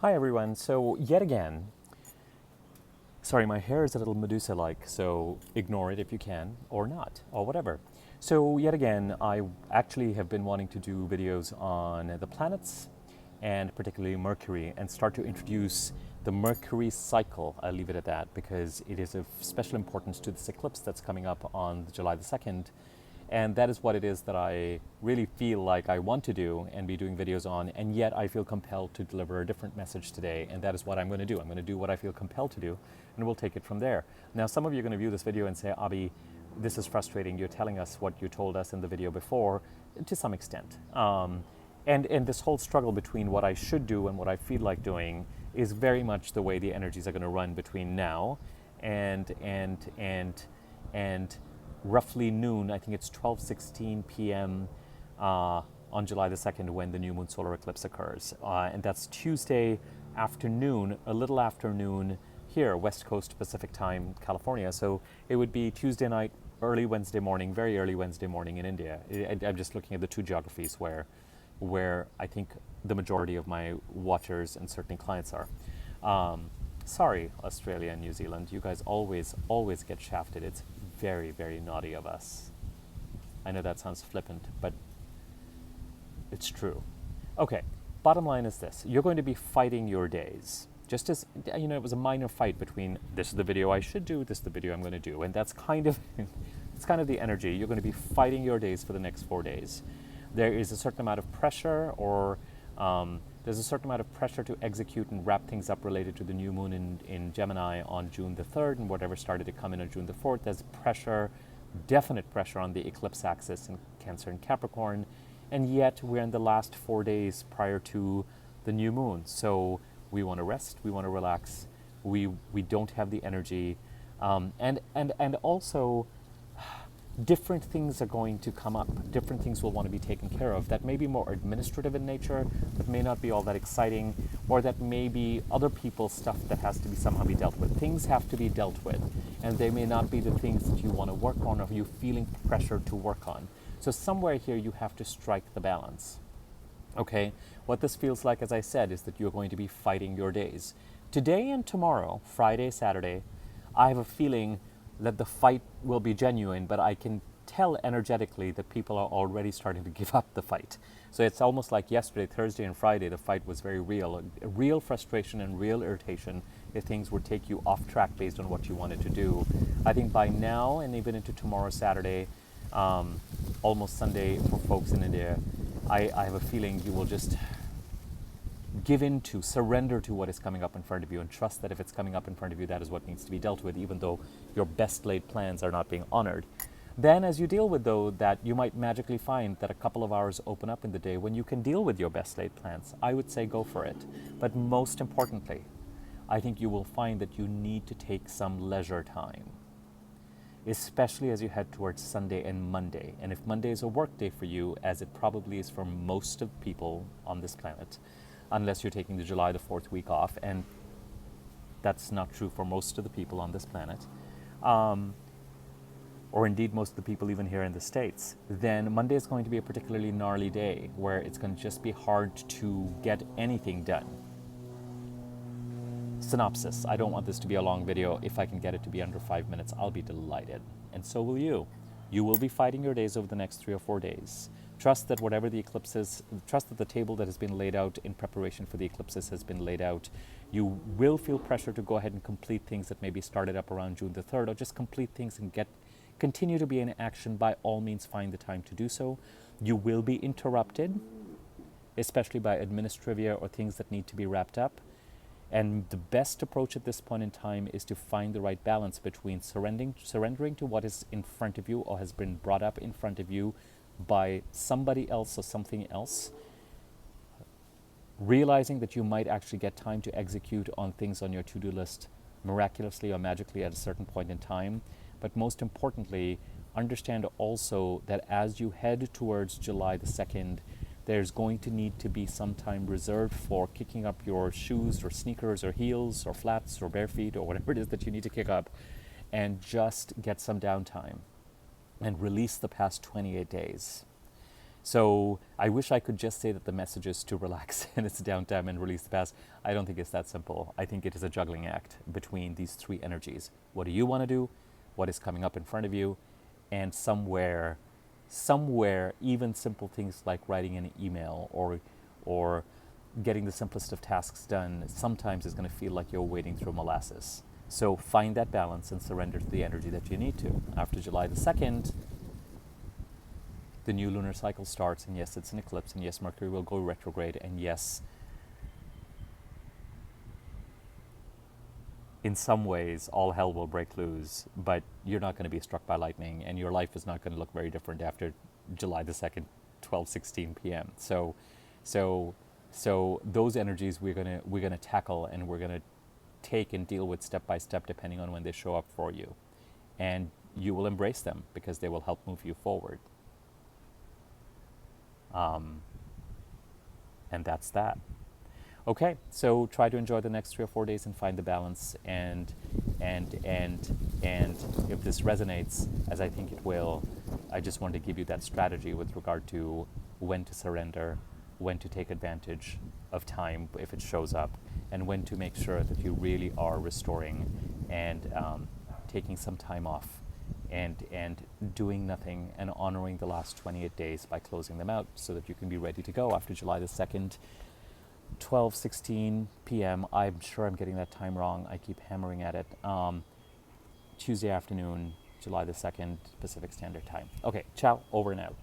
Hi everyone. So yet again, sorry, my hair is a little Medusa-like, so ignore it if you can, or not, or whatever. So yet again, I actually have been wanting to do videos on the planets, and particularly Mercury, and start to introduce the Mercury cycle. I'll leave it at that because it is of special importance to this eclipse that's coming up on July the 2nd. And that is what it is that I really feel like I want to do and be doing videos on, and yet I feel compelled to deliver a different message today, and that is what I'm going to do. I'm going to do what I feel compelled to do, and we'll take it from there. Now, some of you are going to view this video and say, Abhi, this is frustrating. You're telling us what you told us in the video before, to some extent. And this whole struggle between what I should do and what I feel like doing is very much the way the energies are going to run between now and roughly noon. I think it's 12:16 p.m. On July the 2nd when the new moon solar eclipse occurs. And that's Tuesday afternoon, a little afternoon here, West Coast Pacific Time, California. So it would be Tuesday night, early Wednesday morning, very early Wednesday morning in India. I'm just looking at the two geographies where I think the majority of my watchers and certainly clients are. Sorry, Australia and New Zealand, you guys always get shafted. It's very, very naughty of us. I know that sounds flippant, but it's true. Okay, bottom line is this. You're going to be fighting your days. Just as, you know, it was a minor fight between this is the video I should do, this is the video I'm going to do. And that's kind of, it's kind of the energy. You're going to be fighting your days for the next 4 days. There is a certain amount of pressure there's a certain amount of pressure to execute and wrap things up related to the new moon in Gemini on June the 3rd and whatever started to come in on June the 4th. There's pressure, definite pressure on the eclipse axis in Cancer and Capricorn. And yet we're in the last 4 days prior to the new moon. So we want to rest, we want to relax, we don't have the energy. And also, different things are going to come up. Different things will want to be taken care of that may be more administrative in nature, that may not be all that exciting, or that may be other people's stuff that has to be somehow be dealt with. Things have to be dealt with, and they may not be the things that you want to work on or you feeling pressure to work on. So somewhere here you have to strike the balance. Okay, what this feels like, as I said, is that you're going to be fighting your days. Today and tomorrow, Friday, Saturday, I have a feeling that the fight will be genuine, but I can tell energetically that people are already starting to give up the fight. So it's almost like yesterday, Thursday and Friday, the fight was very real. A real frustration and real irritation if things would take you off track based on what you wanted to do. I think by now and even into tomorrow, Saturday, almost Sunday for folks in India, I have a feeling you will just give in to, surrender to what is coming up in front of you and trust that if it's coming up in front of you, that is what needs to be dealt with, even though your best laid plans are not being honored. Then as you deal with that, you might magically find that a couple of hours open up in the day when you can deal with your best laid plans. I would say go for it. But most importantly, I think you will find that you need to take some leisure time, especially as you head towards Sunday and Monday. And if Monday is a work day for you, as it probably is for most of people on this planet, unless you're taking the July the 4th week off, and that's not true for most of the people on this planet, or indeed most of the people even here in the States, then Monday is going to be a particularly gnarly day where it's going to just be hard to get anything done. Synopsis. I don't want this to be a long video. If I can get it to be under 5 minutes, I'll be delighted. And so will you. You will be fighting your days over the next 3 or 4 days. Trust that whatever the eclipse is, trust that the table that has been laid out in preparation for the eclipses has been laid out. You will feel pressure to go ahead and complete things that may be started up around June the 3rd, or just complete things and continue to be in action. By all means, find the time to do so. You will be interrupted, especially by administrivia or things that need to be wrapped up. And the best approach at this point in time is to find the right balance between surrendering to what is in front of you or has been brought up in front of you by somebody else or something else, realizing that you might actually get time to execute on things on your to-do list miraculously or magically at a certain point in time. But most importantly, understand also that as you head towards July the 2nd, there's going to need to be some time reserved for kicking up your shoes or sneakers or heels or flats or bare feet or whatever it is that you need to kick up, and just get some downtime and release the past 28 days. So I wish I could just say that the message is to relax and it's downtime and release the past. I don't think it's that simple. I think it is a juggling act between these three energies. What do you want to do? What is coming up in front of you? And somewhere, even simple things like writing an email or getting the simplest of tasks done sometimes is going to feel like you're wading through molasses. So find that balance and surrender to the energy that you need to. After July the 2nd, the new lunar cycle starts, and yes, it's an eclipse, and yes, Mercury will go retrograde, and yes, in some ways, all hell will break loose, but you're not going to be struck by lightning, and your life is not going to look very different after July the 2nd, 12:16 p.m. So those energies we're gonna tackle, and we're gonna take and deal with step by step, depending on when they show up for you, and you will embrace them because they will help move you forward. And that's that. Okay, so try to enjoy the next 3 or 4 days and find the balance. And if this resonates, as I think it will, I just want to give you that strategy with regard to when to surrender, when to take advantage of time if it shows up, and when to make sure that you really are restoring and taking some time off and doing nothing and honoring the last 28 days by closing them out so that you can be ready to go after July the 2nd, 12:16 p.m. I'm sure I'm getting that time wrong. I keep hammering at it. Tuesday afternoon, July the 2nd, Pacific Standard Time. Okay, ciao, over and out.